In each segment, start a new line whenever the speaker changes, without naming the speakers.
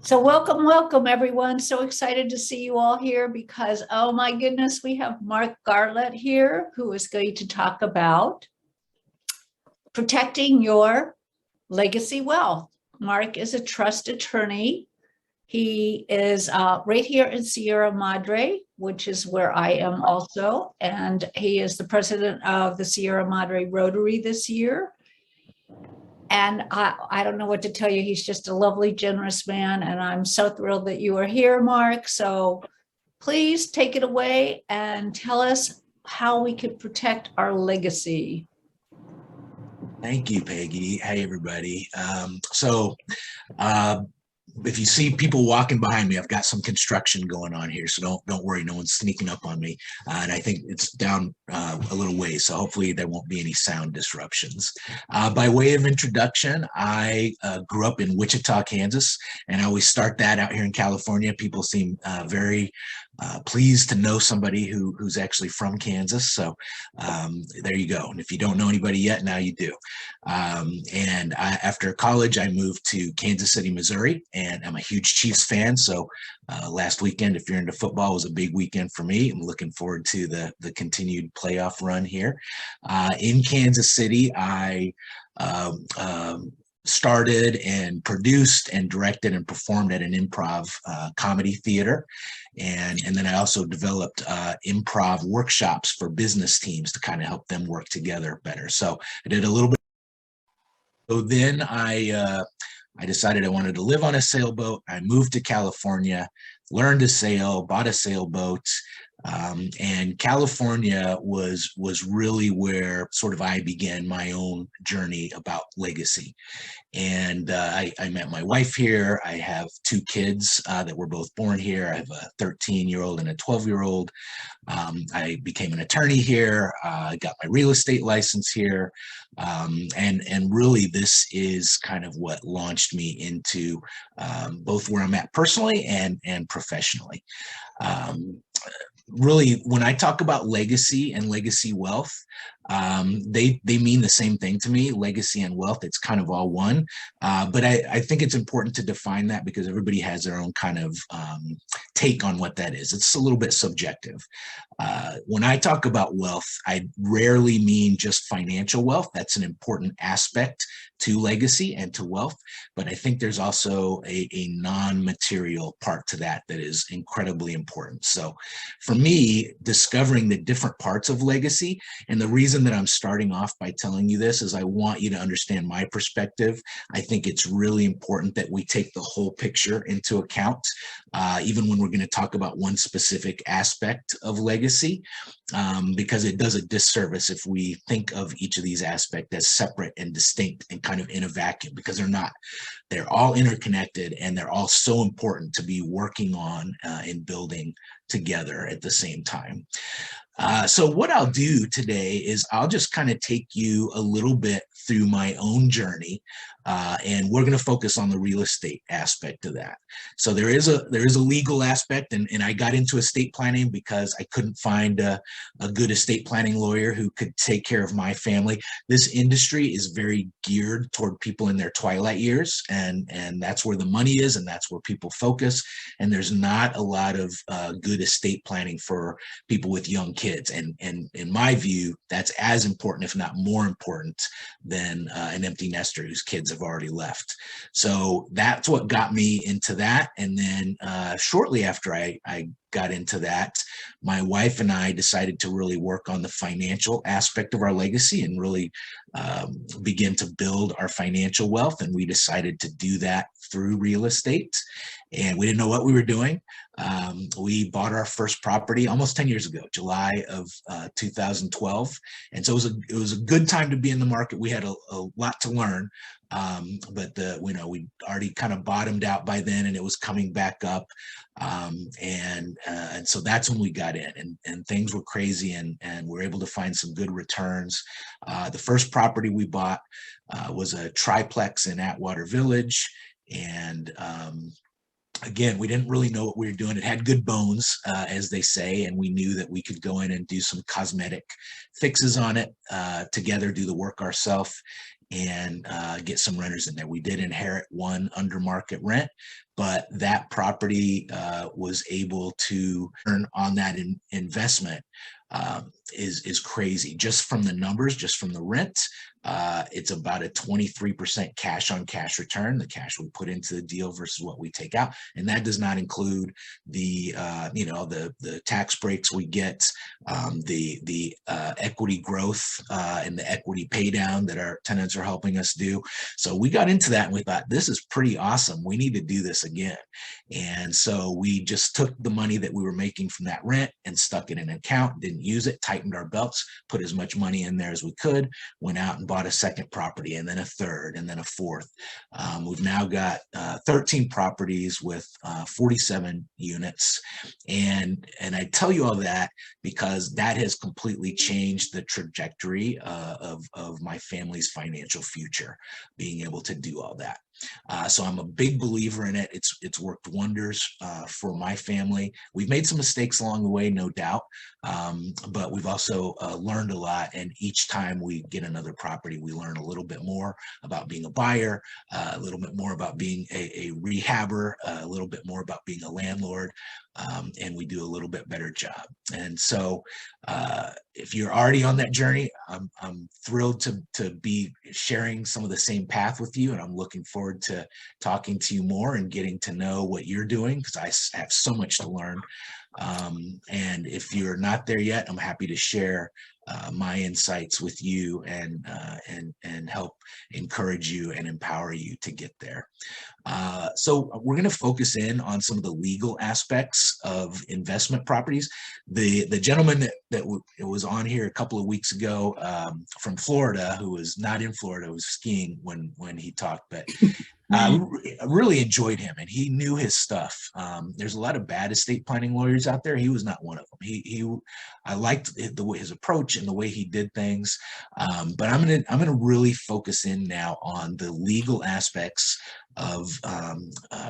So welcome everyone. So excited to see you all here because, oh my goodness, we have Mark Garlett here who is going to talk about protecting your legacy wealth. Mark is a trust attorney. He is right here in Sierra Madre, which is where I am also. And he is the president of the Sierra Madre Rotary this year. And I don't know what to tell you. He's just a lovely, generous man. And I'm so thrilled that you are here, Mark. So please take it away and tell us how we can protect our legacy.
Thank you, Peggy. Hey, everybody. Uh, if you see people walking behind me, I've got some construction going on here, so don't worry, no one's sneaking up on me. And I think it's down a little ways, so hopefully there won't be any sound disruptions. By way of introduction, I grew up in Wichita, Kansas, and I always start that out here in California. People seem very pleased to know somebody who's actually from Kansas. So there you go. And if you don't know anybody yet, now you do. After college, I moved to Kansas City, Missouri, and I'm a huge Chiefs fan. So last weekend, if you're into football, was a big weekend for me. I'm looking forward to the continued playoff run here. In Kansas City, I started and produced and directed and performed at an improv comedy theater. And then I also developed improv workshops for business teams to kind of help them work together better. So I did a little bit. So then I decided I wanted to live on a sailboat. I moved to California, learned to sail, bought a sailboat, and California was really where sort of I began my own journey about legacy. And I met my wife here. I have two kids that were both born here. I have a 13-year-old and a 12-year-old. I became an attorney here. I got my real estate license here. And really this is kind of what launched me into both where I'm at personally and professionally. Really, when I talk about legacy and legacy wealth, they mean the same thing to me. Legacy and wealth, it's kind of all one. But I think it's important to define that because everybody has their own kind of take on what that is. It's a little bit subjective. When I talk about wealth, I rarely mean just financial wealth. That's an important aspect to legacy and to wealth. But I think there's also a non-material part to that is incredibly important. So for me, discovering the different parts of legacy, and the reason that I'm starting off by telling you this is I want you to understand my perspective. I think it's really important that we take the whole picture into account, even when we're going to talk about one specific aspect of legacy, because it does a disservice if we think of each of these aspects as separate and distinct and kind of in a vacuum, because they're not. They're all interconnected and they're all so important to be working on and building together at the same time. So what I'll do today is I'll just kind of take you a little bit through my own journey, and we're going to focus on the real estate aspect of that. So there is a legal aspect, and I got into estate planning because I couldn't find a good estate planning lawyer who could take care of my family. This industry is very geared toward people in their twilight years, and that's where the money is, and that's where people focus. And there's not a lot of good estate planning for people with young kids. And in my view, that's as important, if not more important, than an empty nester whose kids have already left. So that's what got me into that. And then shortly after I got into that, my wife and I decided to really work on the financial aspect of our legacy and really begin to build our financial wealth. And we decided to do that through real estate. And we didn't know what we were doing. We bought our first property almost 10 years ago, July of 2012. And so it was a good time to be in the market. We had a lot to learn, but we already kind of bottomed out by then, and it was coming back up. And so that's when we got in, and things were crazy, and we were able to find some good returns. The first property we bought was a triplex in Atwater Village. And again, we didn't really know what we were doing. It had good bones, as they say, and we knew that we could go in and do some cosmetic fixes on it together, do the work ourselves. and get some renters in there. We did inherit one under market rent, but that property was able to earn on that investment is crazy. Just from the numbers, just from the rent, it's about a 23% cash on cash return, the cash we put into the deal versus what we take out. And that does not include the, the tax breaks we get, the equity growth and the equity pay down that our tenants are helping us do. So we got into that and we thought, this is pretty awesome. We need to do this again. And so we just took the money that we were making from that rent and stuck it in an account, didn't use it, tightened our belts, put as much money in there as we could, went out and bought a second property, and then a third, and then a fourth. We've now got 13 properties with 47 units. And I tell you all that because that has completely changed the trajectory of my family's financial future, being able to do all that. So I'm a big believer in it. It's worked wonders for my family. We've made some mistakes along the way, no doubt, but we've also learned a lot. And each time we get another property, we learn a little bit more about being a buyer, a little bit more about being a rehabber, a little bit more about being a landlord, and we do a little bit better job. And so if you're already on that journey, I'm thrilled to be sharing some of the same path with you, and I'm looking forward to talking to you more and getting to know what you're doing, because I have so much to learn. And if you're not there yet, I'm happy to share my insights with you and help encourage you and empower you to get there. So we're going to focus in on some of the legal aspects of investment properties. The gentleman that was on here a couple of weeks ago from Florida, who was not in Florida, was skiing when he talked, but I really enjoyed him, and he knew his stuff. There's a lot of bad estate planning lawyers out there. He was not one of them. I liked his approach and the way he did things. But I'm gonna really focus in now on the legal aspects of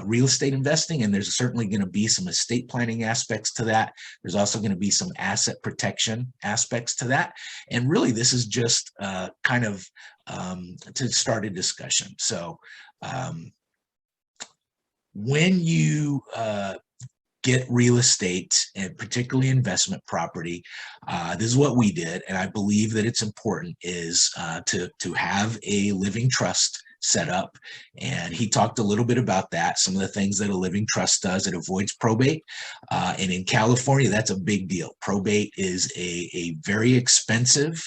real estate investing, and there's certainly going to be some estate planning aspects to that. There's also going to be some asset protection aspects to that, and really this is just kind of to start a discussion. So when you get real estate, and particularly investment property, this is what we did, and I believe that it's important, is to have a living trust set up. And he talked a little bit about that, some of the things that a living trust does. It avoids probate, and in California that's a big deal. Probate is a very expensive,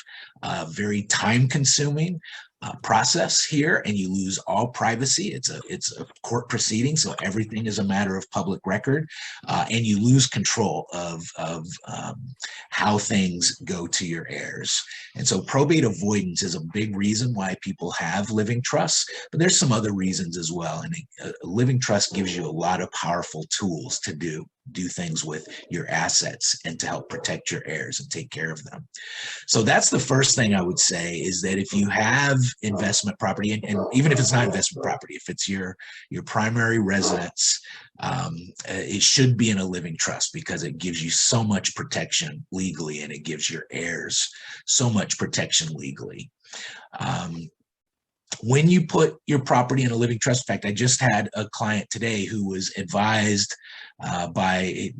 very time consuming process here, and you lose all privacy. It's a court proceeding, so everything is a matter of public record, and you lose control of how things go to your heirs. And so probate avoidance is a big reason why people have living trusts, but there's some other reasons as well. And a living trust gives you a lot of powerful tools to do things with your assets and to help protect your heirs and take care of them. So that's the first thing I would say, is that if you have investment property, and even if it's not investment property, if it's your primary residence, it should be in a living trust, because it gives you so much protection legally, and it gives your heirs so much protection legally. When you put your property in a living trust, in fact, I just had a client today who was advised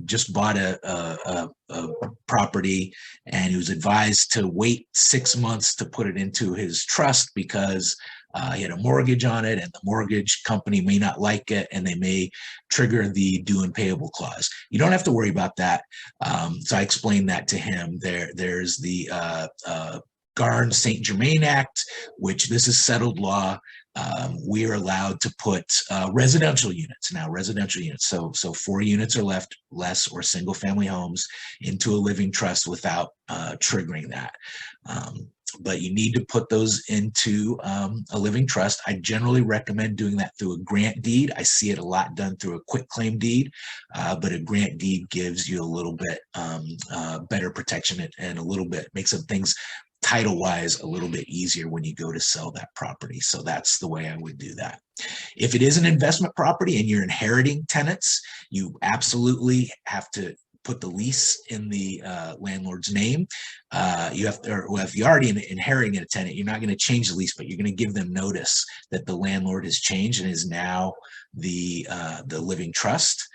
just bought a property, and he was advised to wait 6 months to put it into his trust, because he had a mortgage on it, and the mortgage company may not like it, and they may trigger the due and payable clause. You don't have to worry about that. So I explained that to him. There's the Garn-St. Germain Act, which this is settled law. We are allowed to put residential units, so 4 units or less, or single family homes, into a living trust without triggering that. But you need to put those into a living trust. I generally recommend doing that through a grant deed. I see it a lot done through a quitclaim deed, but a grant deed gives you a little bit better protection, and a little bit makes some things title-wise a little bit easier when you go to sell that property. So that's the way I would do that. If it is an investment property and you're inheriting tenants, you absolutely have to put the lease in the landlord's name. you have to, or well, if you're already inheriting a tenant, you're not going to change the lease, but you're going to give them notice that the landlord has changed and is now the living trust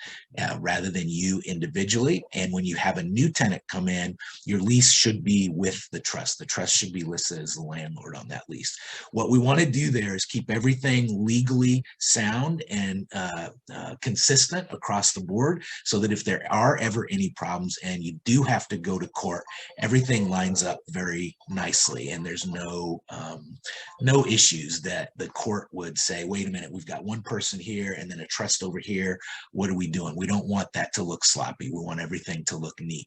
rather than you individually. And when you have a new tenant come in, your lease should be with the trust. The trust should be listed as the landlord on that lease. What we want to do there is keep everything legally sound and consistent across the board, so that if there are ever any problems and you do have to go to court, everything lines up very nicely and there's no issues that the court would say, wait a minute, we've got one person here and then a trust over here. What are we doing? We don't want that to look sloppy. We want everything to look neat.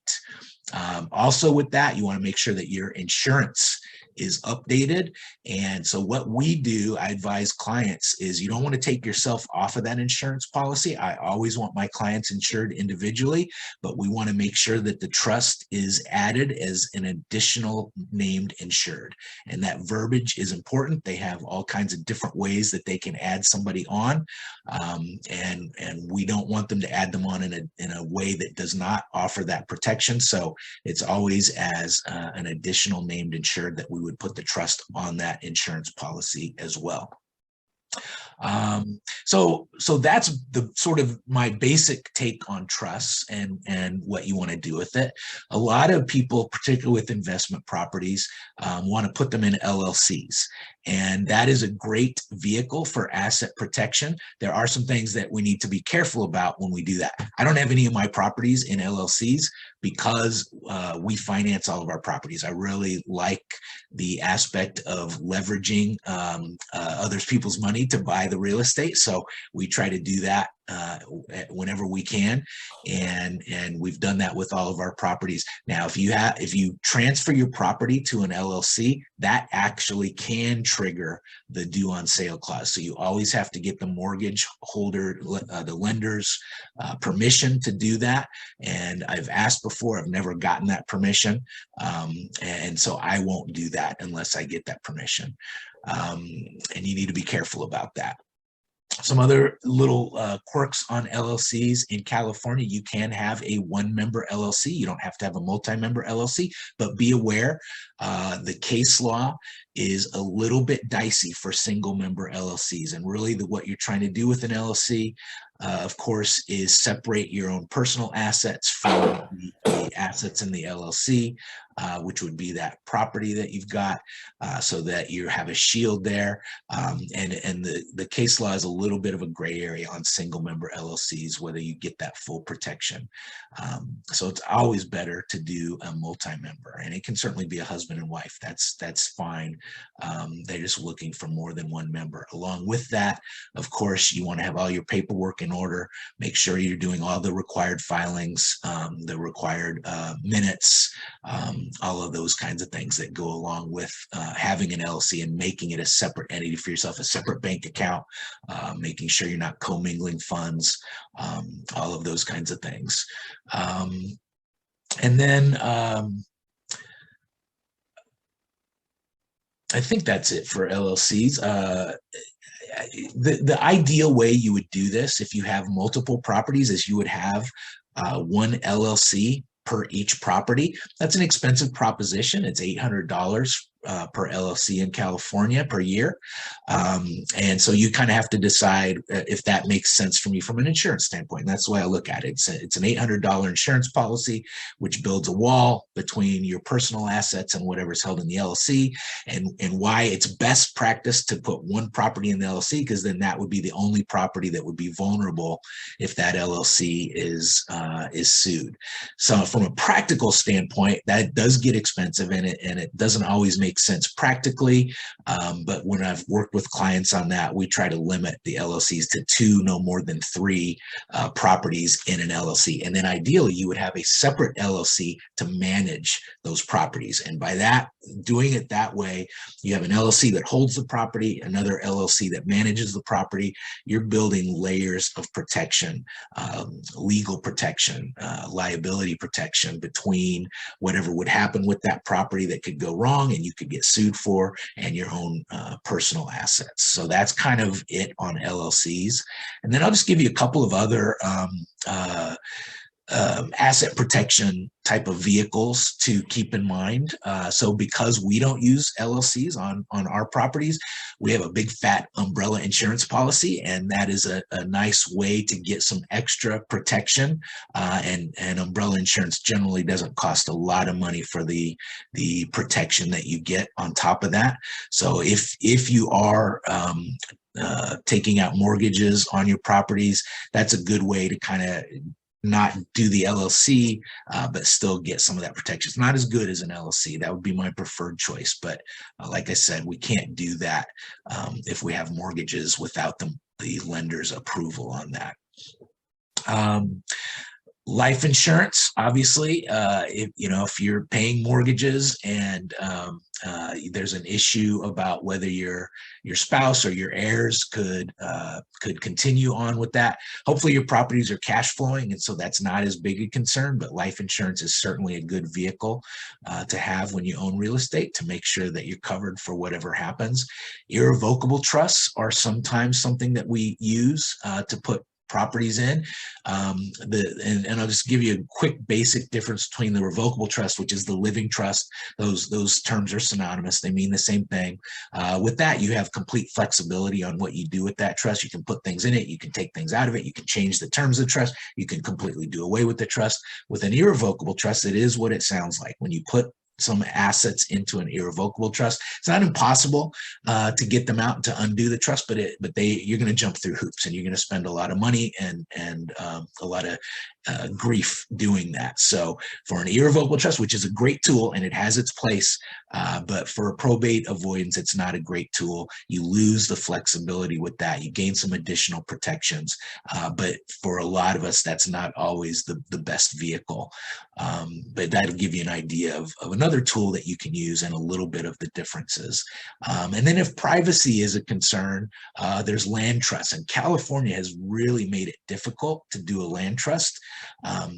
Also with that, you want to make sure that your insurance is updated. And so what we do, I advise clients, is you don't want to take yourself off of that insurance policy. I always want my clients insured individually, but we want to make sure that the trust is added as an additional named insured. And that verbiage is important. They have all kinds of different ways that they can add somebody on. And we don't want them to add them on in a way that does not offer that protection. So it's always as an additional named insured that we would put the trust on that insurance policy as well. So that's the sort of my basic take on trusts and what you want to do with it. A lot of people, particularly with investment properties, want to put them in LLCs. And that is a great vehicle for asset protection. There are some things that we need to be careful about when we do that. I don't have any of my properties in LLCs because we finance all of our properties. I really like the aspect of leveraging other people's money to buy the real estate. So we try to do that whenever we can, and we've done that with all of our properties. Now, if you transfer your property to an LLC, that actually can trigger the due on sale clause. So you always have to get the mortgage holder, the lender's permission to do that. And I've asked before, I've never gotten that permission, and so I won't do that unless I get that permission. And you need to be careful about that. Some other little quirks on LLCs in California: you can have a one-member LLC. You don't have to have a multi-member LLC, but be aware the case law is a little bit dicey for single-member LLCs. And really what you're trying to do with an LLC, of course, is separate your own personal assets from the assets in the LLC, which would be that property that you've got, so that you have a shield there. And the case law is a little bit of a gray area on single member LLCs, whether you get that full protection. So it's always better to do a multi-member, and it can certainly be a husband and wife. That's fine. They're just looking for more than one member. Along with that, of course, you want to have all your paperwork in order. Make sure you're doing all the required filings, the required minutes, all of those kinds of things that go along with having an LLC and making it a separate entity for yourself, a separate bank account, making sure you're not commingling funds, all of those kinds of things. And then I think that's it for LLCs. The ideal way you would do this, if you have multiple properties, is you would have one LLC per each property. That's an expensive proposition. It's $800 per LLC in California per year. And so you kind of have to decide if that makes sense for me from an insurance standpoint. And that's the way I look at it. It's an $800 insurance policy, which builds a wall between your personal assets and whatever's held in the LLC, and why it's best practice to put one property in the LLC, because then that would be the only property that would be vulnerable if that LLC is sued. So from a practical standpoint, that does get expensive, and it doesn't always make sense practically. But when I've worked with clients on that, we try to limit the LLCs to 2, no more than 3 properties in an LLC. And then ideally, you would have a separate LLC to manage those properties. And by that, doing it that way, you have an LLC that holds the property, another LLC that manages the property. You're building layers of protection, legal protection, liability protection between whatever would happen with that property that could go wrong and you could get sued for, and your own personal assets. So that's kind of it on LLCs. And then I'll just give you a couple of other asset protection type of vehicles to keep in mind. So because we don't use LLCs on our properties, we have a big fat umbrella insurance policy, and that is a nice way to get some extra protection. And umbrella insurance generally doesn't cost a lot of money for the protection that you get on top of that. So if you are taking out mortgages on your properties, that's a good way to kind of not do the LLC, but still get some of that protection. It's not as good as an LLC. That would be my preferred choice. But like I said, we can't do that if we have mortgages without the lender's approval on that. Life insurance, obviously, if you're paying mortgages and there's an issue about whether your spouse or your heirs could continue on with that. Hopefully your properties are cash flowing, and so that's not as big a concern, but life insurance is certainly a good vehicle to have when you own real estate to make sure that you're covered for whatever happens. Irrevocable trusts are sometimes something that we use to put properties in. And I'll just give you a quick basic difference between the revocable trust, which is the living trust. Those terms are synonymous. They mean the same thing. With that, you have complete flexibility on what you do with that trust. You can put things in it. You can take things out of it. You can change the terms of the trust. You can completely do away with the trust. With an irrevocable trust, it is what it sounds like. When you put some assets into an irrevocable trust, it's not impossible to get them out and to undo the trust, but you're going to jump through hoops, and you're going to spend a lot of money and a lot of grief doing that. So for an irrevocable trust, which is a great tool and it has its place, but for probate avoidance, it's not a great tool. You lose the flexibility with that. You gain some additional protections, but for a lot of us, that's not always the best vehicle. But that'll give you an idea of another tool that you can use and a little bit of the differences. And then if privacy is a concern, there's land trusts, and California has really made it difficult to do a land trust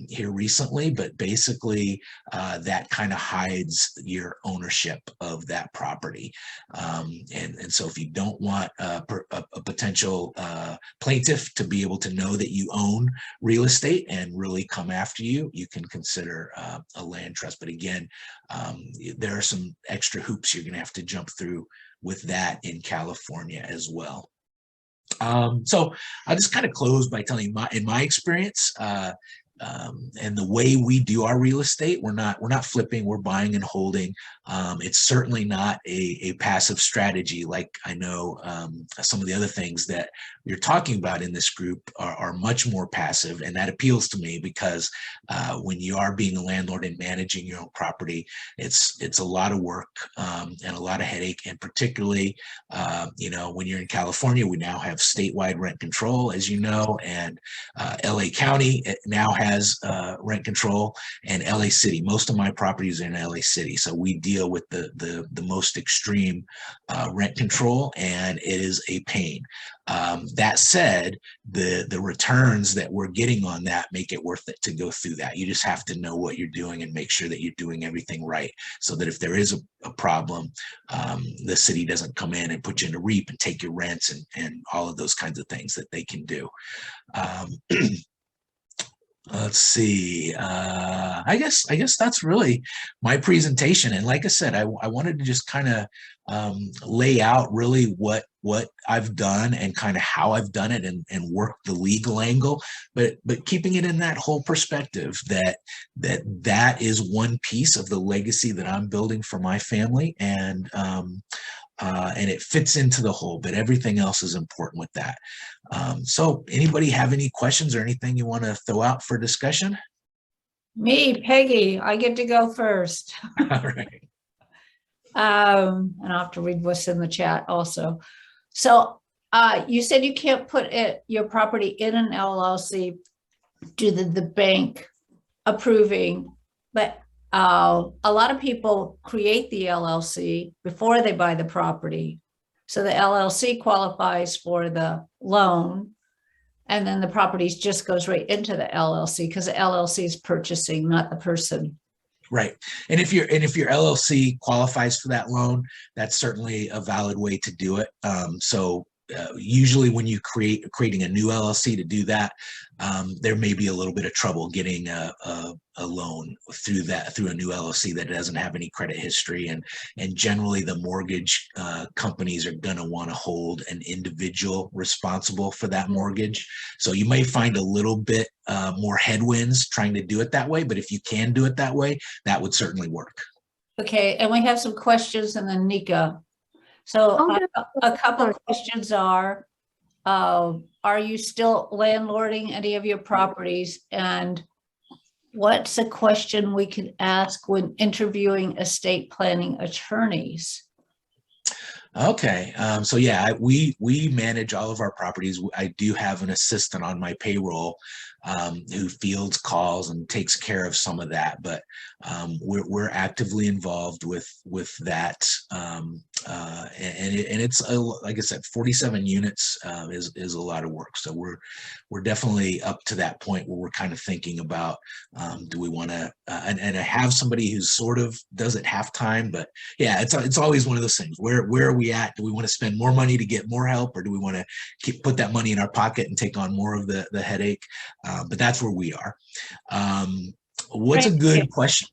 here recently, but basically that kind of hides your ownership of that property. And so if you don't want a potential plaintiff to be able to know that you own real estate and really come after you, you can consider a land trust. But again, there are some extra hoops you're going to have to jump through with that in California as well. So I'll just kind of close by telling you in my experience, and the way we do our real estate, we're not flipping, we're buying and holding. It's certainly not a passive strategy like I know some of the other things that you're talking about in this group are much more passive, and that appeals to me because when you are being a landlord and managing your own property, it's a lot of work and a lot of headache, and particularly when you're in California, we now have statewide rent control, as you know, and LA County now has rent control, and LA City. Most of my properties are in LA City, so we deal with the most extreme rent control, and it is a pain. That said, the returns that we're getting on that make it worth it to go through that. You just have to know what you're doing and make sure that you're doing everything right, so that if there is a problem, the city doesn't come in and put you in a REAP and take your rents and all of those kinds of things that they can do. Let's see. I guess that's really my presentation. And like I said, I wanted to just kind of lay out really what I've done and kind of how I've done it and work the legal angle, but keeping it in that whole perspective that is one piece of the legacy that I'm building for my family, and it fits into the whole, but everything else is important with that. So anybody have any questions or anything you want to throw out for discussion?
Me, Peggy, I get to go first.
All right.
And I'll have to read what's in the chat also. So you said you can't put your property in an LLC due to the bank approving, but a lot of people create the LLC before they buy the property. So the LLC qualifies for the loan, and then the property just goes right into the LLC because the LLC is purchasing, not the person.
Right. And if your LLC qualifies for that loan, that's certainly a valid way to do it. So usually when you creating a new LLC to do that, there may be a little bit of trouble getting a loan through a new LLC that doesn't have any credit history, and generally the mortgage companies are going to want to hold an individual responsible for that mortgage. So you may find a little bit more headwinds trying to do it that way, but if you can do it that way, that would certainly work.
Okay, and we have some questions, and then Nika. So a couple of questions are you still landlording any of your properties? And what's a question we can ask when interviewing estate planning attorneys?
Okay, so yeah, we manage all of our properties. I do have an assistant on my payroll who fields calls and takes care of some of that, but we're actively involved with that, and it's like I said, 47 units is a lot of work. So we're definitely up to that point where we're kind of thinking about do we want to and I have somebody who sort of does it half time, but yeah, it's always one of those things. Where are we at? Do we want to spend more money to get more help, or do we want to put that money in our pocket and take on more of the headache? But that's where we are. What's a good question?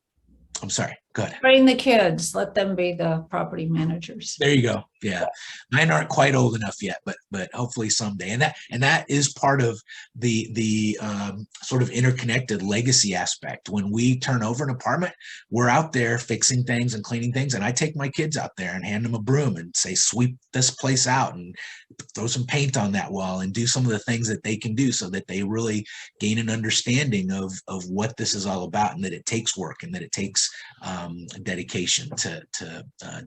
I'm sorry, go ahead.
Train the kids, let them be the property managers.
There you go. Yeah, mine aren't quite old enough yet, but hopefully someday. And that is part of the sort of interconnected legacy aspect. When we turn over an apartment, we're out there fixing things and cleaning things, and I take my kids out there and hand them a broom and say, sweep this place out and throw some paint on that wall and do some of the things that they can do, so that they really gain an understanding of what this is all about, and that it takes work and that it takes dedication to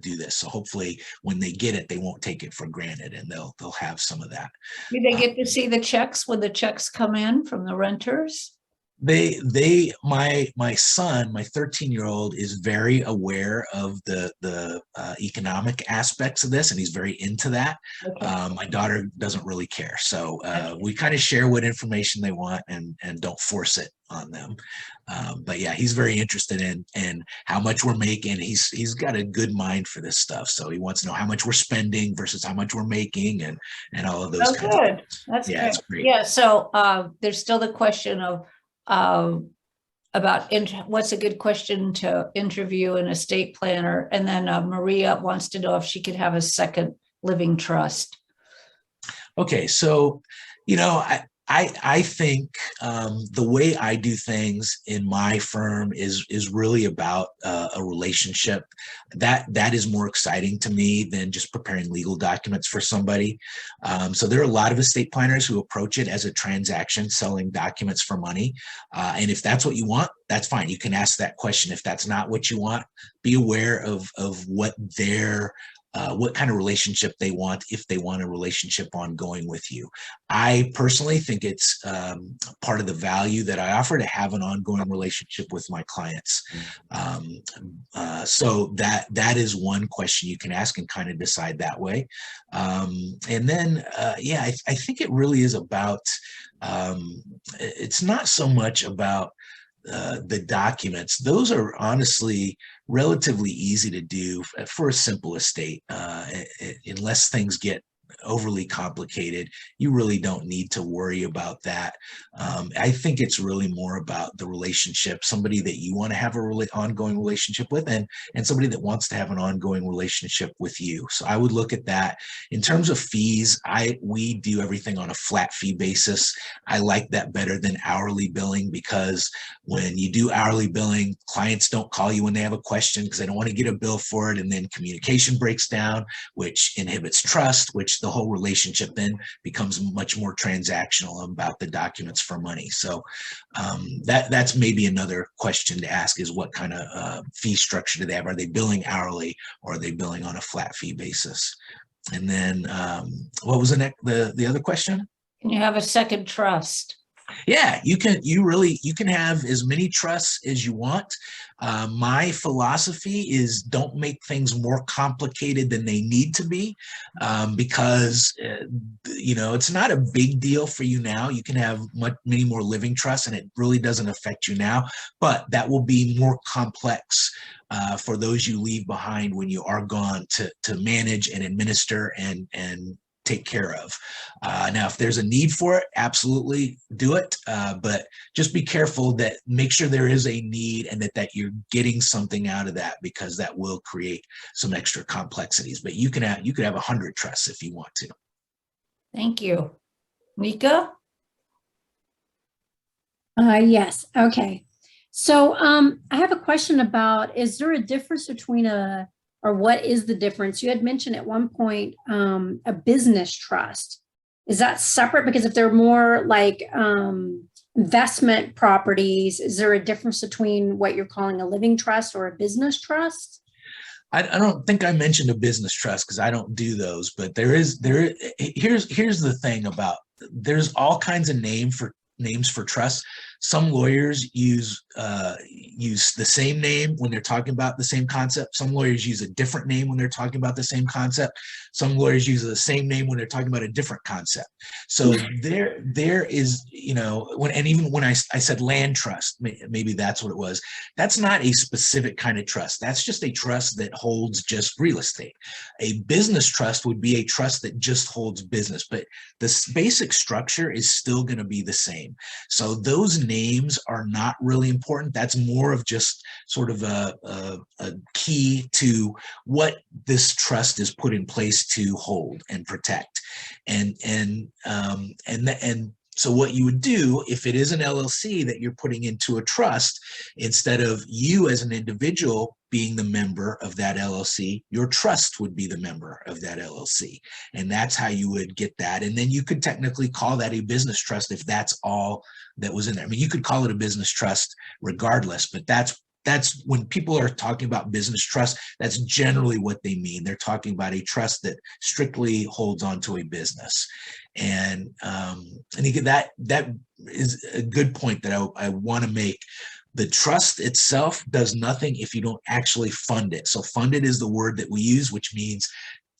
do this. So hopefully when they get it, they won't take it for granted, and they'll have some of that.
Do they get to see the checks when the checks come in from the renters?
My son, my 13-year-old, is very aware of the economic aspects of this, and he's very into that. Okay. My daughter doesn't really care, so we kind of share what information they want and don't force it on them. But yeah, he's very interested in how much we're making. He's got a good mind for this stuff, so he wants to know how much we're spending versus how much we're making, and all of those kinds of things.
That's good. It's great. Yeah, so there's still the question of about what's a good question to interview an estate planner, and then Maria wants to know if she could have a second living trust.
Okay, so I think the way I do things in my firm is really about a relationship. That is more exciting to me than just preparing legal documents for somebody. So there are a lot of estate planners who approach it as a transaction, selling documents for money. And if that's what you want, that's fine. You can ask that question. If that's not what you want, be aware of what what kind of relationship they want, if they want a relationship ongoing with you. I personally think it's part of the value that I offer to have an ongoing relationship with my clients. So that is one question you can ask and kind of decide that way. And then, yeah, I think it really is about, it's not so much about the documents. Those are honestly relatively easy to do for a simple estate. Unless things get overly complicated, you really don't need to worry about that. I think it's really more about the relationship, somebody that you want to have a really ongoing relationship with, and somebody that wants to have an ongoing relationship with you. So I would look at that. In terms of fees, we do everything on a flat fee basis. I like that better than hourly billing, because when you do hourly billing, clients don't call you when they have a question because they don't want to get a bill for it, and then communication breaks down, which inhibits trust, which the whole relationship then becomes much more transactional about the documents for money. So that's maybe another question to ask, is what kind of fee structure do they have? Are they billing hourly, or are they billing on a flat fee basis? And then what was the other question?
Can you have a second trust?
Yeah, you can have as many trusts as you want. My philosophy is don't make things more complicated than they need to be, because it's not a big deal for you now. You can have many more living trusts, and it really doesn't affect you now, but that will be more complex for those you leave behind when you are gone to manage and administer and take care of. Now, if there's a need for it, absolutely do it. But just be careful that make sure there is a need and that you're getting something out of that, because that will create some extra complexities. But you could have 100 trusts if you want to.
Thank you. Mika?
Yes. Okay. So I have a question about, is there a difference between or what is the difference? You had mentioned at one point a business trust. Is that separate? Because if they're more like investment properties, is there a difference between what you're calling a living trust or a business trust?
I don't think I mentioned a business trust because I don't do those, but here's the thing about, there's all kinds of names for trusts. Some lawyers use the same name when they're talking about the same concept. Some lawyers use a different name when they're talking about the same concept. Some lawyers use the same name when they're talking about a different concept. So there is, even when I said land trust, maybe that's what it was. That's not a specific kind of trust. That's just a trust that holds just real estate. A business trust would be a trust that just holds business, but the basic structure is still going to be the same. So those names are not really important. That's more of just sort of a key to what this trust is put in place to hold and protect. And so what you would do if it is an LLC that you're putting into a trust, instead of you as an individual being the member of that LLC, your trust would be the member of that LLC. And that's how you would get that. And then you could technically call that a business trust if that's all that was in there. I mean, you could call it a business trust regardless, but that's when people are talking about business trust, that's generally what they mean. They're talking about a trust that strictly holds on to a business. And again, that is a good point that I want to make. The trust itself does nothing if you don't actually fund it. So funded is the word that we use, which means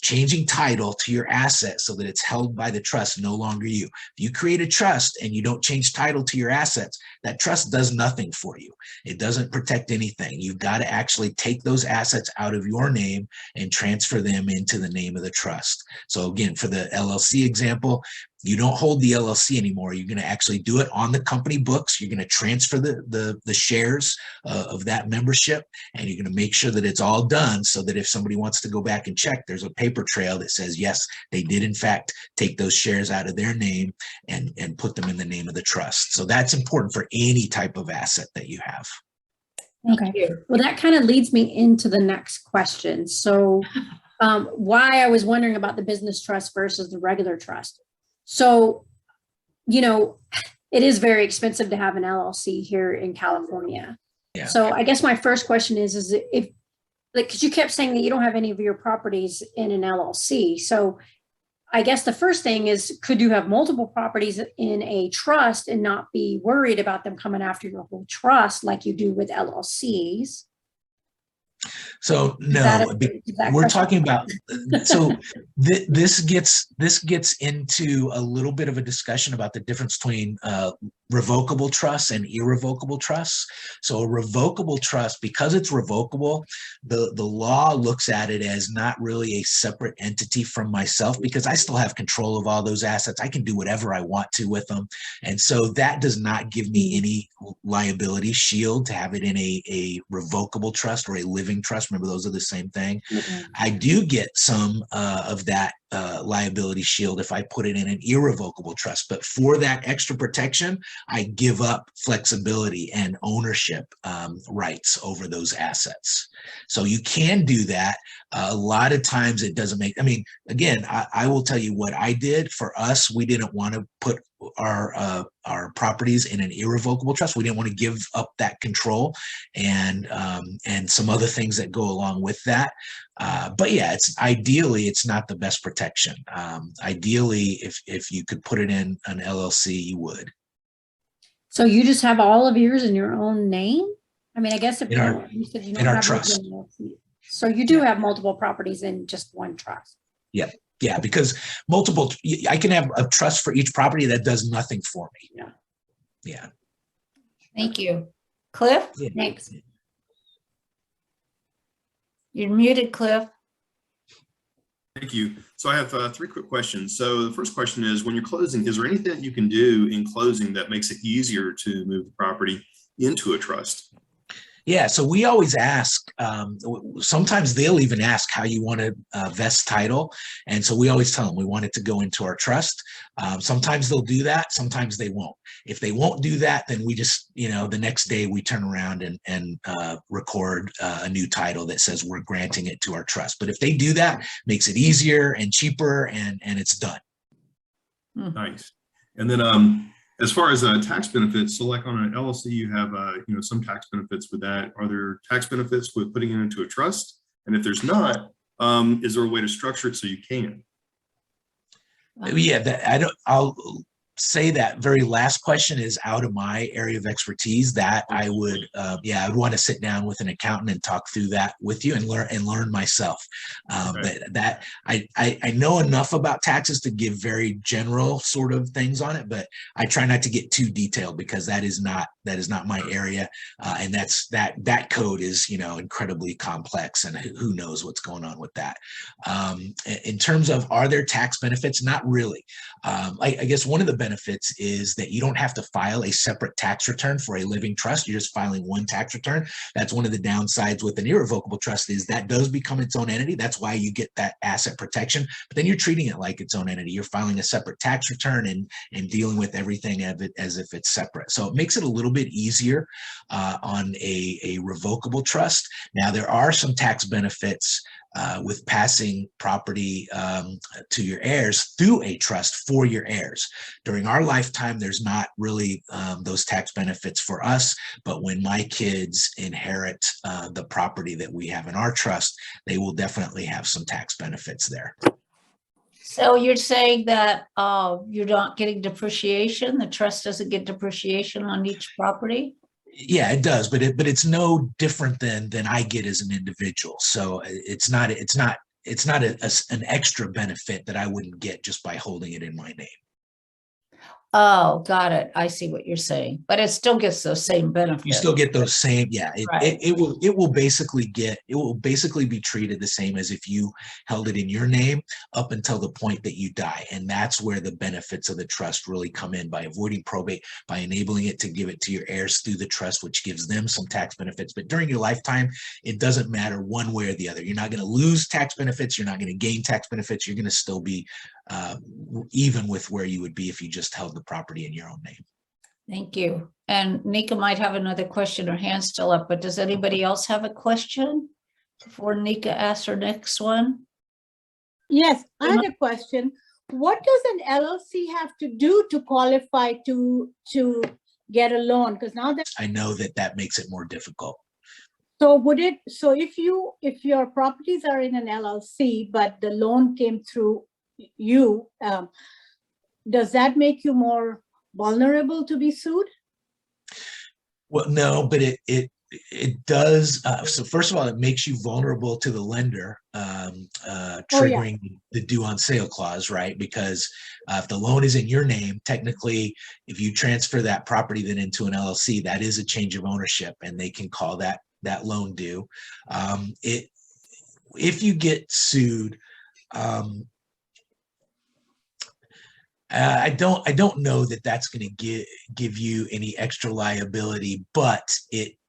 changing title to your asset so that it's held by the trust, no longer you. If you create a trust and you don't change title to your assets, that trust does nothing for you. It doesn't protect anything. You've got to actually take those assets out of your name and transfer them into the name of the trust. So again, for the LLC example, you don't hold the LLC anymore. You're going to actually do it on the company books. You're going to transfer the shares of that membership, and you're going to make sure that it's all done so that if somebody wants to go back and check, there's a paper trail that says, yes, they did in fact take those shares out of their name and put them in the name of the trust. So that's important for any type of asset that you have.
Okay. Well, that kind of leads me into the next question. So why I was wondering about the business trust versus the regular trust. So, it is very expensive to have an LLC here in California.
Yeah.
So I guess my first question is if, because you kept saying that you don't have any of your properties in an LLC. So I guess the first thing is, could you have multiple properties in a trust and not be worried about them coming after your whole trust like you do with LLCs?
So no, we're talking about, so this gets into a little bit of a discussion about the difference between revocable trusts and irrevocable trusts. So a revocable trust, because it's revocable, the law looks at it as not really a separate entity from myself, because I still have control of all those assets. I can do whatever I want to with them. And so that does not give me any liability shield to have it in a revocable trust or a living trust. Remember, those are the same thing. Mm-hmm. I do get some of that liability shield if I put it in an irrevocable trust. But for that extra protection, I give up flexibility and ownership rights over those assets. So you can do that. A lot of times it doesn't make, I mean, again, I will tell you what I did. For us, we didn't want to put our properties in an irrevocable trust. We didn't want to give up that control and some other things that go along with that. But yeah, ideally it's not the best protection. Ideally, if you could put it in an LLC, you would.
So you just have all of yours in your own name? I mean, I guess if
you said you don't have trust.
So you do have multiple properties in just one trust.
Yeah. Yeah, because I can have a trust for each property that does nothing for me.
Yeah.
Yeah.
Thank you. Cliff?
Yeah. Thanks.
You're muted, Cliff.
Thank you. So I have three quick questions. So the first question is, when you're closing, is there anything that you can do in closing that makes it easier to move the property into a trust?
Yeah, so we always ask, sometimes they'll even ask how you want to vest title. And so we always tell them we want it to go into our trust. Sometimes they'll do that, sometimes they won't. If they won't do that, then we just, the next day we turn around and record a new title that says we're granting it to our trust. But if they do that, makes it easier and cheaper, and it's done.
Nice. And then as far as tax benefits, so like on an LLC, you have some tax benefits with that. Are there tax benefits with putting it into a trust? And if there's not, is there a way to structure it so you can?
Yeah, I'll say that very last question is out of my area of expertise. That I would want to sit down with an accountant and talk through that with you and learn myself.
Okay.
But that I know enough about taxes to give very general sort of things on it, but I try not to get too detailed because that is not my area, and that code is incredibly complex, and who knows what's going on with that. In terms of, are there tax benefits? Not really. I guess one of the benefits is that you don't have to file a separate tax return for a living trust. You're just filing one tax return. That's one of the downsides with an irrevocable trust, is that does become its own entity. That's why you get that asset protection, but then you're treating it like its own entity. You're filing a separate tax return and dealing with everything of it as if it's separate. So it makes it a little bit easier on a revocable trust. Now, there are some tax benefits with passing property to your heirs through a trust for your heirs. During our lifetime, there's not really those tax benefits for us, but when my kids inherit the property that we have in our trust, they will definitely have some tax benefits there.
So you're saying that you're not getting depreciation? The trust doesn't get depreciation on each property?
Yeah, it does, but it's no different than I get as an individual. So it's not an extra benefit that I wouldn't get just by holding it in my name.
Oh, got it. I see what you're saying, but it still gets those same benefits.
You still get those same, yeah.
Right.
It will basically be treated the same as if you held it in your name up until the point that you die, and that's where the benefits of the trust really come in, by avoiding probate, by enabling it to give it to your heirs through the trust, which gives them some tax benefits. But during your lifetime, it doesn't matter one way or the other. You're not going to lose tax benefits. You're not going to gain tax benefits. You're going to still be even with where you would be if you just held the property in your own name.
Thank you. And Nika might have another question. Her hand's still up, but does anybody else have a question before Nika asks her next one?
Yes, I had a question. What does an LLC have to do to qualify to get a loan? Because now that
I know that makes it more difficult.
so if your properties are in an LLC, but the loan came through you, does that make you more vulnerable to be sued?
Well, no, but it does. So first of all, it makes you vulnerable to the lender, triggering the due on sale clause, right? Because if the loan is in your name, technically, if you transfer that property then into an LLC, that is a change of ownership, and they can call that loan due. If you get sued, I don't know that that's going to give you any extra liability, but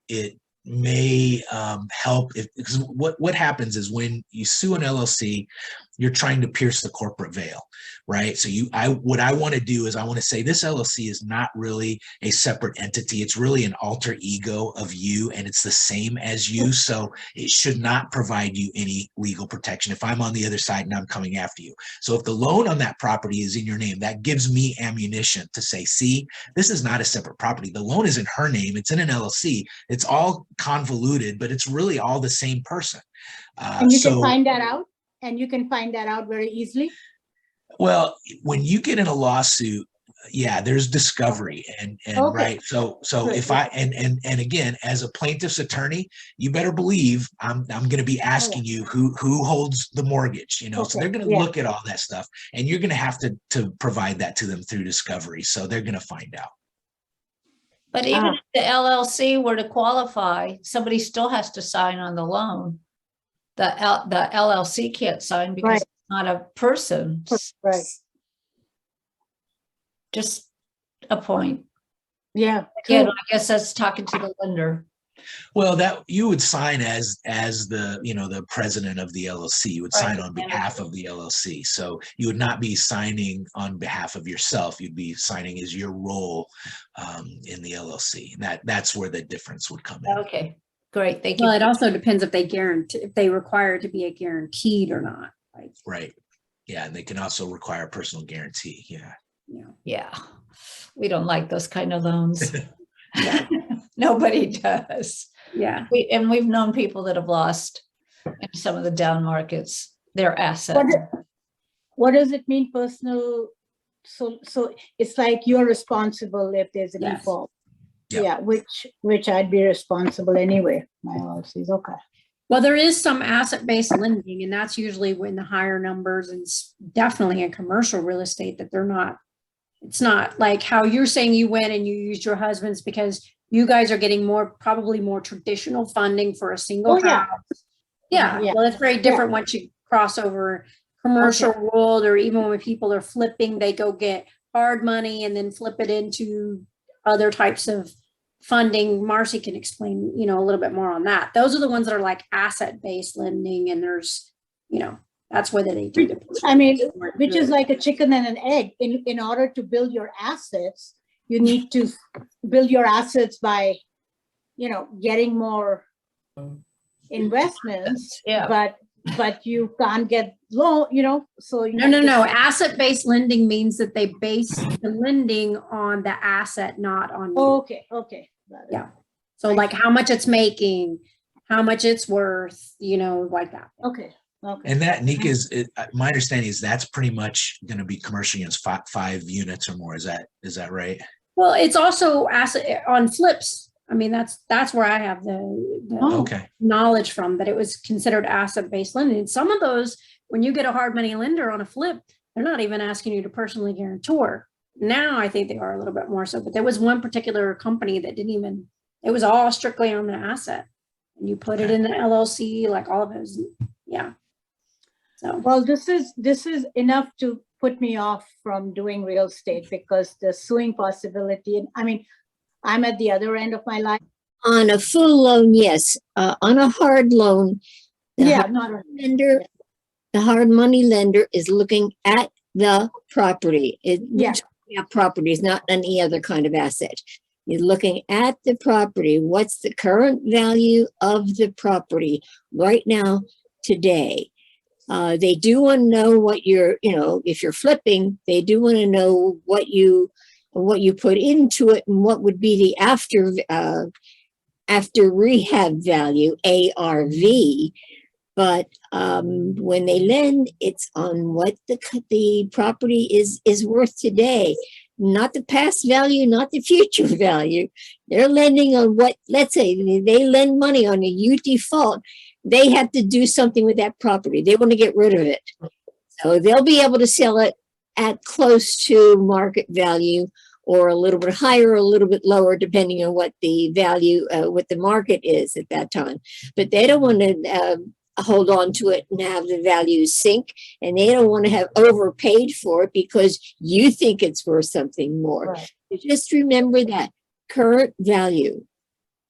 it may help because what happens is when you sue an LLC, you're trying to pierce the corporate veil, right? So what I want to do is I want to say this LLC is not really a separate entity. It's really an alter ego of you, and it's the same as you. So it should not provide you any legal protection if I'm on the other side and I'm coming after you. So if the loan on that property is in your name, that gives me ammunition to say, see, this is not a separate property. The loan is in her name. It's in an LLC. It's all convoluted, but it's really all the same person.
And you can find that out? And you can find that out very easily?
Well, when you get in a lawsuit, yeah, there's discovery and
Okay.
right. So if I and again, as a plaintiff's attorney, you better believe I'm going to be asking you who holds the mortgage, so they're going to look at all that stuff, and you're going to have to provide that to them through discovery. So they're going to find out.
But even if the LLC were to qualify, somebody still has to sign on the loan. The LLC can't sign because it's not a person.
Right.
Just a point.
Yeah.
Again,
true.
I guess that's talking to the lender.
Well, that you would sign as the, the president of the LLC. You would sign
Right.
on behalf of the LLC. So you would not be signing on behalf of yourself. You'd be signing as your role in the LLC. And that's where the difference would come in.
Okay, great. Thank you.
Well, it also depends if they require it to be a guaranteed or not. Like,
Right. Yeah. And they can also require a personal guarantee. Yeah.
Yeah, we don't like those kind of loans. Nobody does.
Yeah.
We've known people that have lost in some of the down markets their assets.
What does it mean, personal? So it's like you're responsible if there's a
Yes.
default.
Yeah.
Yeah, which I'd be responsible anyway. My LLC's okay.
Well, there is some asset-based lending, and that's usually when the higher numbers, and definitely in commercial real estate, that it's not like how you're saying you went and you used your husband's, because you guys are getting probably more traditional funding for a single
yeah.
house. Yeah.
Yeah.
Well, it's very different once you cross over commercial world, or even when people are flipping, they go get hard money and then flip it into other types of funding. Marcy can explain, a little bit more on that. Those are the ones that are like asset-based lending, and there's, that's where they do the.
I mean, which is like a chicken and an egg. In order to build your assets, you need to build your assets by, getting more investments.
Yeah.
But you can't get loan, so you
No. Asset-based lending means that they base the lending on the asset, not on you.
Okay.
Yeah. So like how much it's making, how much it's worth, like that.
Okay.
And that, Nika, my understanding is that's pretty much going to be commercial units, five units or more. Is that right?
Well, it's also asset on flips. I mean, that's where I have the
Okay.
knowledge from, that it was considered asset-based lending. And some of those, when you get a hard money lender on a flip, they're not even asking you to personally guarantor. Now I think they are a little bit more so, but there was one particular company that it was all strictly on the asset, and you put it in the LLC, like all of it was, yeah. So,
Well, this is enough to put me off from doing real estate, because the suing possibility, and I mean, I'm at the other end of my life.
On a full loan, yes. On a hard loan, the hard money lender is looking at the property. Property is not any other kind of asset. You're looking at the property. What's the current value of the property right now, today? They do want to know what if you're flipping, they do want to know what you put into it, and what would be the after rehab value, ARV. But when they lend, it's on what the property is worth today, not the past value, not the future value. They're lending on what, let's say they lend money on you default, they have to do something with that property. They want to get rid of it. So they'll be able to sell it at close to market value, or a little bit higher, or a little bit lower, depending on what the value, what the market is at that time. But they don't want to hold on to it and have the values sink, and they don't want to have overpaid for it because you think it's worth something more.
Right.
Just remember that current value.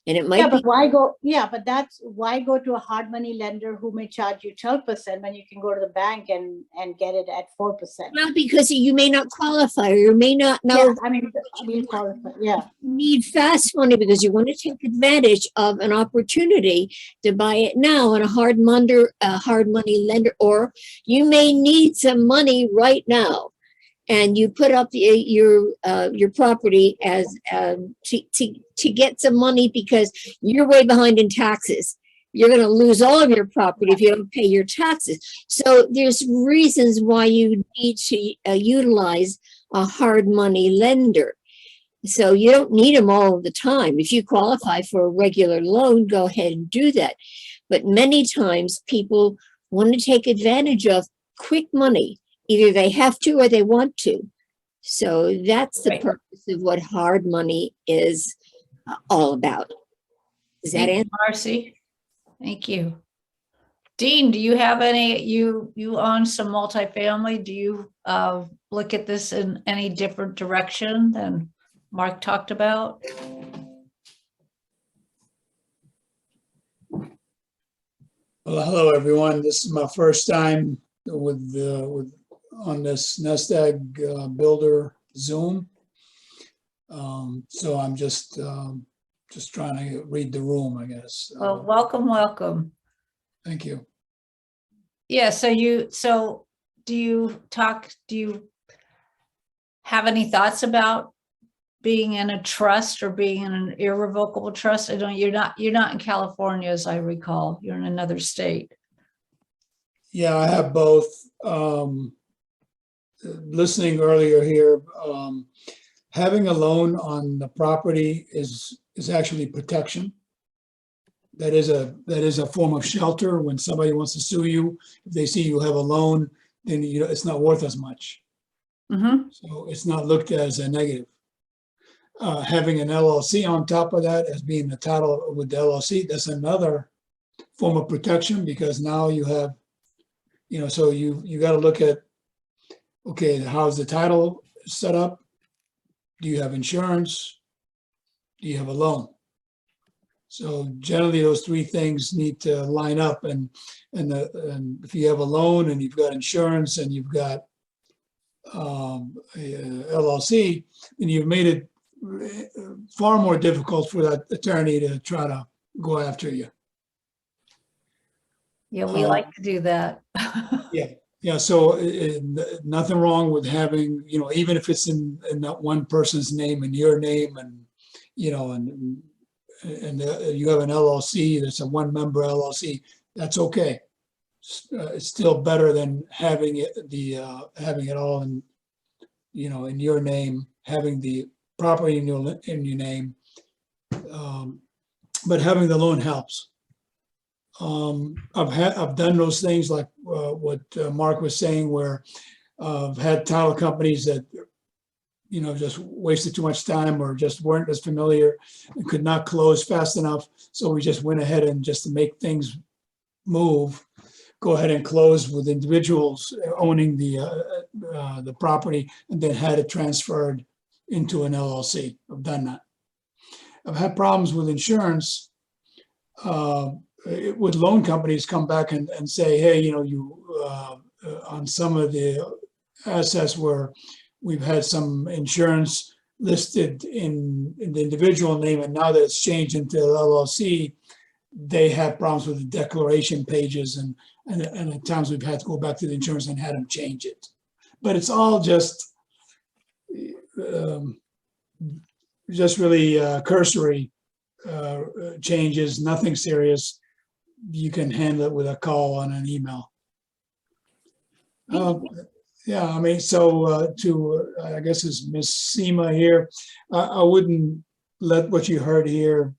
And it might
but why go? Yeah, but that's why go to a hard money lender who may charge you 12% when you can go to the bank and get it at 4%.
Well, because you may not qualify, or you may not know.
Yeah, I mean, we'll qualify. Yeah.
You need fast money because you want to take advantage of an opportunity to buy it now on a hard money lender, or you may need some money right now. And you put up your property as to get some money because you're way behind in taxes. You're going to lose all of your property if you don't pay your taxes. So there's reasons why you need to utilize a hard money lender. So you don't need them all the time. If you qualify for a regular loan, go ahead and do that. But many times people want to take advantage of quick money. Either they have to or they want to. So that's the purpose of what hard money is all about. Does that answer?
Marcy? Thank you. Dean, do you have any, you own some multifamily? Do you look at this in any different direction than Mark talked about?
Well, hello, everyone. This is my first time with on this Nest Builder Zoom. So I'm just trying to read the room, I guess.
Well, welcome.
Thank you.
Yeah, so do you have any thoughts about being in a trust or being in an irrevocable trust? I don't, you're not in California, as I recall. You're in another state.
Yeah, I have both. Listening earlier here, having a loan on the property is actually protection. That is a form of shelter when somebody wants to sue you. If they see you have a loan, then it's not worth as much.
Mm-hmm.
So it's not looked at as a negative. Having an LLC on top of that as being the title with the LLC, that's another form of protection, because now you have, so you got to look at, okay, how's the title set up? Do you have insurance? Do you have a loan? So generally those three things need to line up, and if you have a loan and you've got insurance and you've got a LLC, then you've made it far more difficult for that attorney to try to go after you.
Yeah, we like to do that.
Yeah. So nothing wrong with having, even if it's in that one person's name and your name, and you have an LLC that's a one-member LLC, that's okay. It's still better than having it all in, in your name, having the property in your name. But having the loan helps. I've done those things like what Mark was saying, where I've had title companies that just wasted too much time or just weren't as familiar and could not close fast enough. So we just went ahead and, just to make things move, go ahead and close with individuals owning the property, and then had it transferred into an LLC. I've done that. I've had problems with insurance. With loan companies come back and say, hey, you on some of the assets where we've had some insurance listed in the individual name, and now that it's changed into LLC, they have problems with the declaration pages, and at times we've had to go back to the insurance and had them change it. But it's all just really cursory changes, nothing serious. You can handle it with a call on an email. Yeah, I mean, so I guess it's Miss Seema here. I wouldn't let what you heard here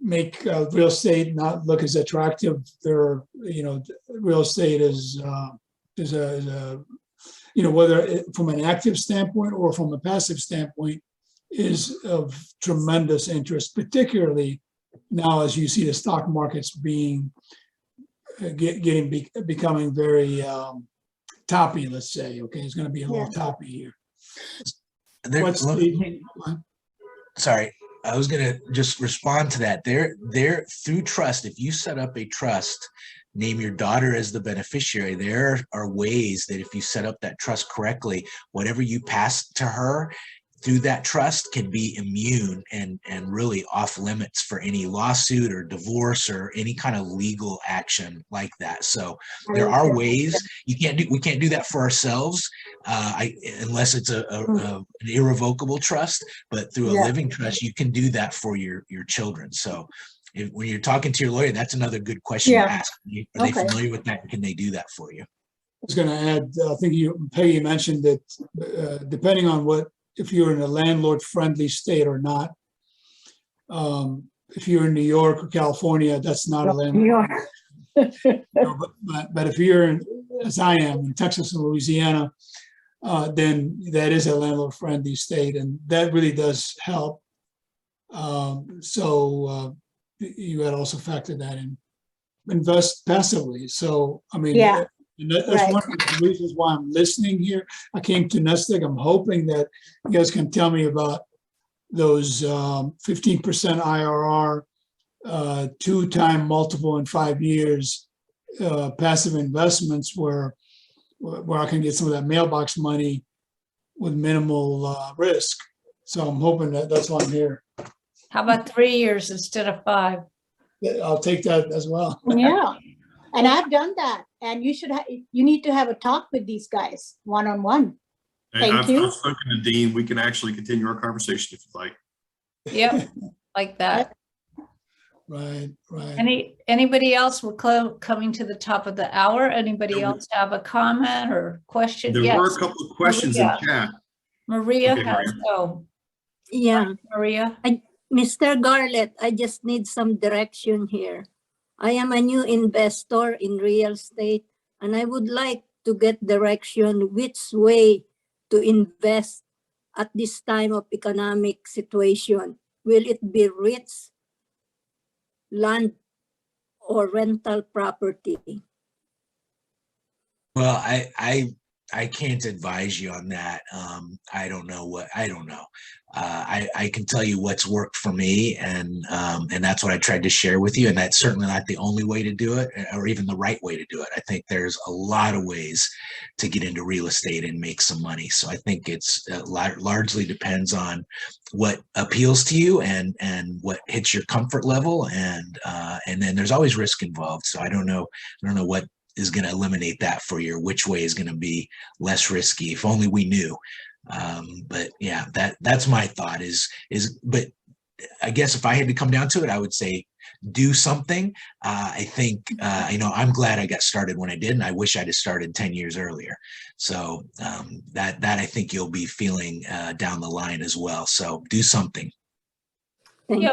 make real estate not look as attractive. Real estate is whether from an active standpoint or from a passive standpoint, is of tremendous interest, particularly now as you see the stock markets becoming very toppy, let's say. Okay, it's going to be a little toppy here.
Sorry, I was going to just respond to that. There through trust, if you set up a trust, name your daughter as the beneficiary, there are ways that if you set up that trust correctly, whatever you pass to her through that trust can be immune and really off limits for any lawsuit or divorce or any kind of legal action like that. So there are ways. We can't do that for ourselves unless it's an irrevocable trust, but through a living trust, you can do that for your children. So when you're talking to your lawyer, that's another good question to ask. Are they familiar with that? And can they do that for you?
I was going to add, I think Peggy mentioned that depending on if you're in a landlord-friendly state or not. If you're in New York or California, that's not a landlord. But if you're as I am, in Texas and Louisiana, then that is a landlord-friendly state, and that really does help. You had also factored that in. Invest passively. So, I mean,
Yeah,
that's
right.
one of the reasons why I'm listening here. I came to Nestic. I'm hoping that you guys can tell me about those 15% IRR, 2-time multiple in 5 years, passive investments where I can get some of that mailbox money with minimal risk. So I'm hoping that's why I'm here.
How about 3 years instead of 5?
I'll take that as well.
Yeah. And I've done that. And you need to have a talk with these guys one-on-one. Thank
I've
you.
spoken to Dean. We can actually continue our conversation if you'd like.
Yep, like that.
Right, right.
Anybody else? We're coming to the top of the hour. Anybody else have a comment or question?
There
Yes.
were a couple of questions in
Maria.
chat.
Maria
Okay,
has,
Yeah,
Maria.
Mr. Garlett, I just need some direction here. I am a new investor in real estate, and I would like to get direction which way to invest at this time of economic situation. Will it be REITs, land, or rental property?
Well, I can't advise you on that. I don't know. I can tell you what's worked for me, and that's what I tried to share with you. And that's certainly not the only way to do it, or even the right way to do it. I think there's a lot of ways to get into real estate and make some money. So I think it's largely depends on what appeals to you and what hits your comfort level, and then there's always risk involved. So I don't know what is going to eliminate that for you, which way is going to be less risky. If only we knew. But yeah, that's my thought but I guess if I had to come down to it, I would say do something. I think, I'm glad I got started when I did, and I wish I'd have started 10 years earlier. So that I think you'll be feeling down the line as well. So do something.
Thank you.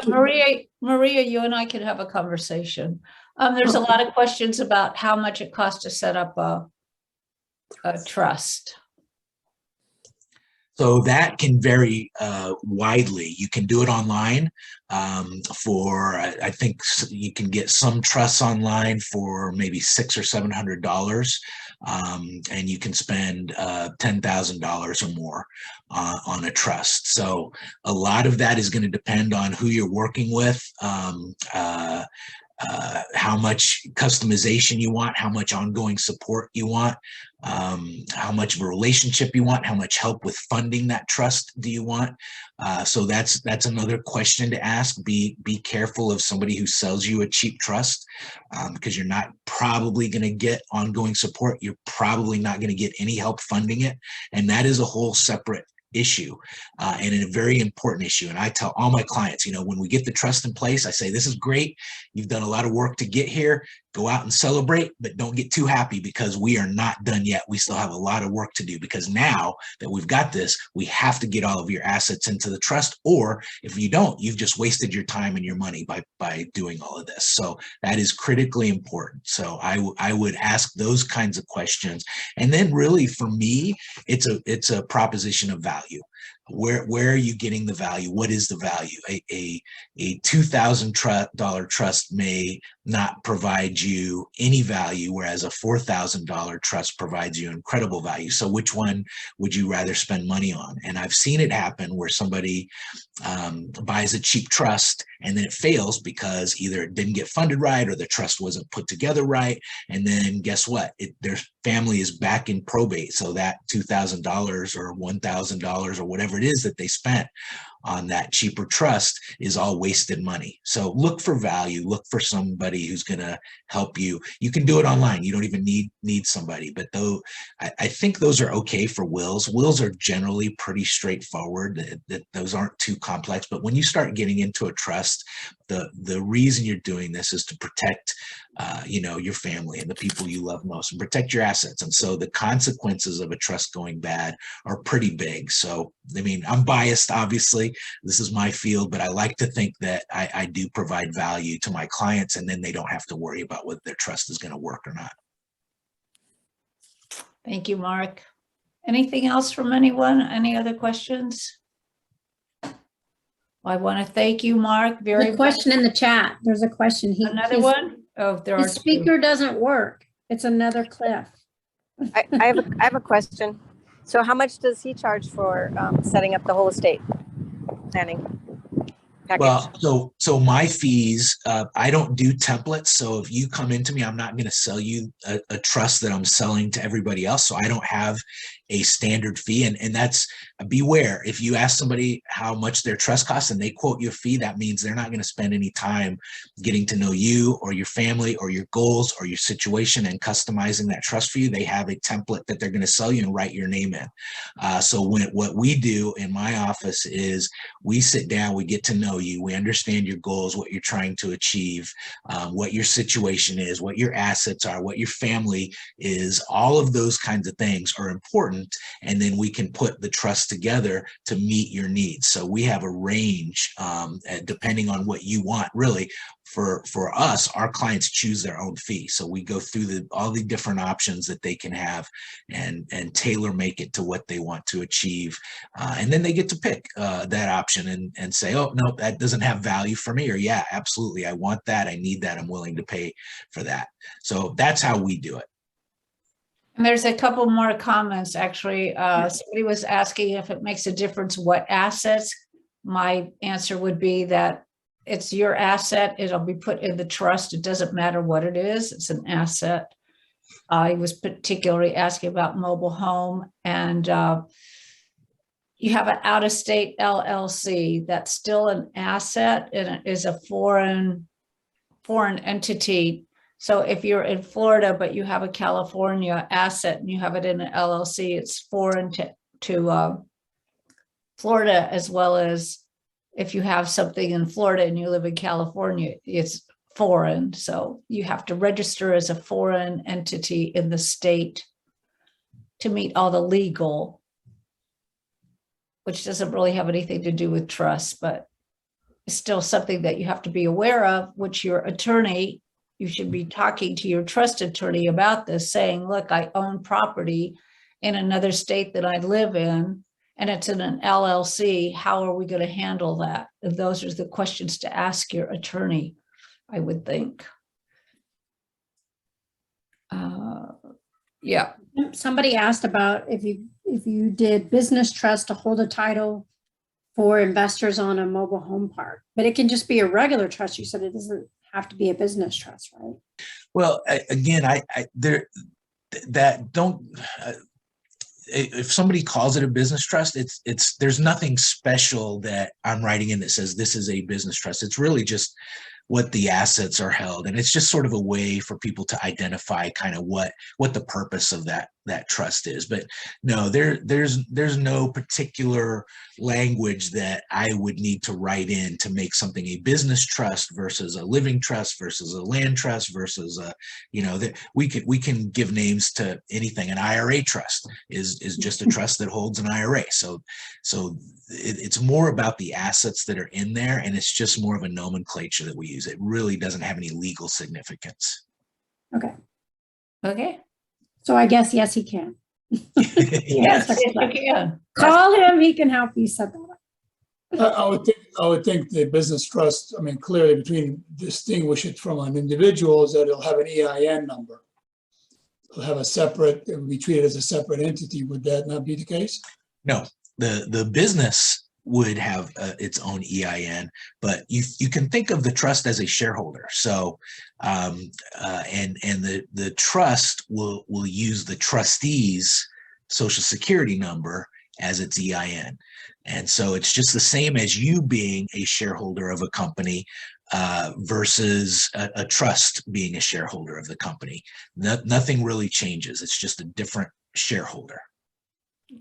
Maria, you and I could have a conversation. There's a lot of questions about how much it costs to set up a trust.
So that can vary widely. You can do it online I think you can get some trusts online for maybe $600 or $700, and you can spend $10,000 or more on a trust. So a lot of that is going to depend on who you're working with, how much customization you want, how much ongoing support you want, how much of a relationship you want, how much help with funding that trust do you want. So that's another question to ask. Be careful of somebody who sells you a cheap trust, because you're not probably going to get ongoing support. You're probably not going to get any help funding it. And that is a whole separate issue, and a very important issue. And I tell all my clients, when we get the trust in place, I say, this is great. You've done a lot of work to get here. Go out and celebrate, but don't get too happy, because we are not done yet. We still have a lot of work to do, because now that we've got this, we have to get all of your assets into the trust. Or if you don't, you've just wasted your time and your money by doing all of this. So that is critically important. So I would ask those kinds of questions. And then really for me, it's a proposition of value. Where are you getting the value? What is the value? A $2,000 trust may not provide you any value, whereas a $4,000 trust provides you incredible value. So which one would you rather spend money on? And I've seen it happen where somebody buys a cheap trust and then it fails because either it didn't get funded right or the trust wasn't put together right. And then guess what? Their family is back in probate. So that $2,000 or $1,000 or whatever it is that they spent on that cheaper trust is all wasted money. So look for value, look for somebody who's going to help you. You can do it online. You don't even need somebody, but though I think those are okay for wills. Wills are generally pretty straightforward. Those aren't too complex, but when you start getting into a trust, the reason you're doing this is to protect your family and the people you love most, and protect your assets. And so the consequences of a trust going bad are pretty big. So, I mean, I'm biased, obviously. This is my field, but I like to think that I do provide value to my clients, and then they don't have to worry about whether their trust is going to work or not.
Thank you, Mark. Anything else from anyone? Any other questions? I want to thank you, Mark, very
The
much.
question in the chat, there's a question.
Another one? Oh, there are
His
two.
speaker doesn't work. It's another Cliff.
I have a question. So how much does he charge for setting up the whole estate planning package?
Well, so my fees, I don't do templates. So if you come into me, I'm not going to sell you a trust that I'm selling to everybody else. So I don't have a standard fee. And that's, beware, if you ask somebody how much their trust costs and they quote you a fee, that means they're not going to spend any time getting to know you or your family or your goals or your situation and customizing that trust for you. They have a template that they're going to sell you and write your name in. So what we do in my office is we sit down, we get to know you, we understand your goals, what you're trying to achieve, what your situation is, what your assets are, what your family is. All of those kinds of things are important. And then we can put the trust together to meet your needs. So we have a range, depending on what you want. Really, for us, our clients choose their own fee. So we go through all the different options that they can have and tailor make it to what they want to achieve. And then they get to pick that option and say, oh, no, that doesn't have value for me. Or yeah, absolutely, I want that. I need that. I'm willing to pay for that. So that's how we do it.
And there's a couple more comments, actually. Somebody was asking if it makes a difference what assets. My answer would be that it's your asset. It'll be put in the trust. It doesn't matter what it is. It's an asset. I was particularly asking about mobile home, and you have an out-of-state LLC. That's still an asset, and it is a foreign entity. So if you're in Florida, but you have a California asset and you have it in an LLC, it's foreign to Florida, as well as if you have something in Florida and you live in California, it's foreign. So you have to register as a foreign entity in the state to meet all the legal, which doesn't really have anything to do with trust, but it's still something that you have to be aware of, which your attorney, you should be talking to your trust attorney about this, saying, look, I own property in another state that I live in, and it's in an LLC. How are we going to handle that? And those are the questions to ask your attorney, I would think. Yeah.
Somebody asked about if you did business trust to hold a title for investors on a mobile home park, but it can just be a regular trust. You said it doesn't have to be a business trust, right?
Well, again, if somebody calls it a business trust, there's nothing special that I'm writing in that says this is a business trust. It's really just what the assets are held, and it's just sort of a way for people to identify kind of what the purpose of that trust is. But no, there's no particular language that I would need to write in to make something a business trust versus a living trust versus a land trust versus that we can give names to anything. An IRA trust is just a trust that holds an IRA. So it's more about the assets that are in there, and it's just more of a nomenclature that we use. It really doesn't have any legal significance.
Okay.
So I guess, yes, he can.
Yes.
You can.
Call him, he can help you set that up.
I would think the business trust, I mean, clearly distinguish it from an individual is that it'll have an EIN number. It'll have it will be treated as a separate entity. Would that not be the case?
No, the business would have its own EIN, but you can think of the trust as a shareholder. So, and the trust will use the trustee's social security number as its EIN. And so it's just the same as you being a shareholder of a company versus a trust being a shareholder of the company. Nothing really changes. It's just a different shareholder.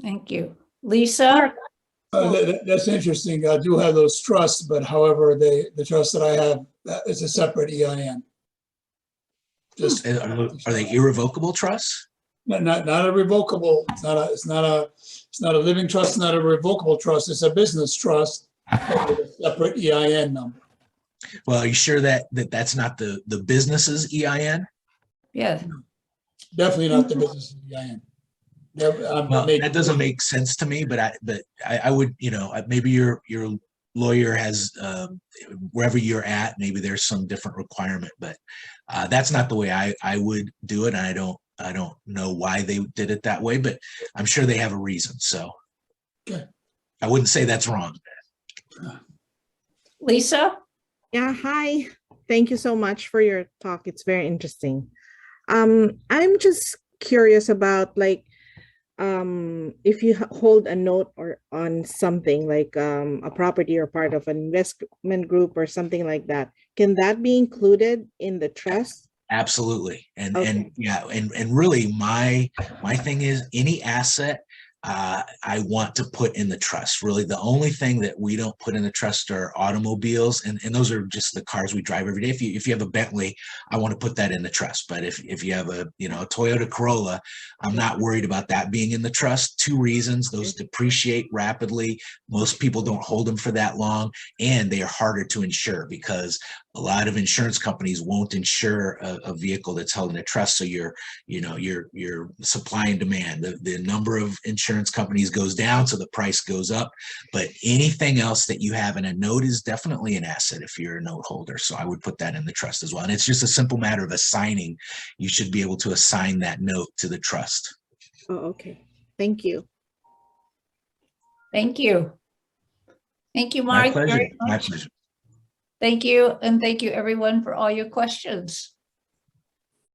Thank you. Lisa?
That's interesting. I do have those trusts, but however, the trust that I have is a separate EIN. Just
Are they irrevocable trusts?
not a revocable. It's not a living trust. Not a revocable trust. It's a business trust with a separate EIN number.
Well, are you sure that that's not the business's EIN?
Yeah.
Definitely not the business EIN.
Well, that doesn't make sense to me, but I would, maybe you're lawyer has, wherever you're at, maybe there's some different requirement, but that's not the way I would do it. And I don't know why they did it that way, but I'm sure they have a reason. So
Okay.
I wouldn't say that's wrong.
Lisa?
Yeah, hi. Thank you so much for your talk. It's very interesting. I'm just curious about like if you hold a note or on something like a property or part of an investment group or something like that, can that be included in the trust?
Absolutely. And
Okay.
yeah, and really my thing is any asset I want to put in the trust. Really, the only thing that we don't put in the trust are automobiles, and those are just the cars we drive every day. If you have a Bentley, I want to put that in the trust. But if you have a a Toyota Corolla, I'm not worried about that being in the trust. Two reasons: those depreciate rapidly. Most people don't hold them for that long, and they are harder to insure because a lot of insurance companies won't insure a vehicle that's held in a trust. So your supply and demand, the number of insurance companies goes down, so the price goes up. But anything else that you have in a note is definitely an asset if you're a note holder. So I would put that in the trust as well. And it's just a simple matter of assigning. You should be able to assign that note to the trust.
Oh, okay. Thank you.
Thank you. Thank you,
My
Mark.
pleasure.
Very
My
much.
pleasure.
Thank you. And thank you everyone for all your questions.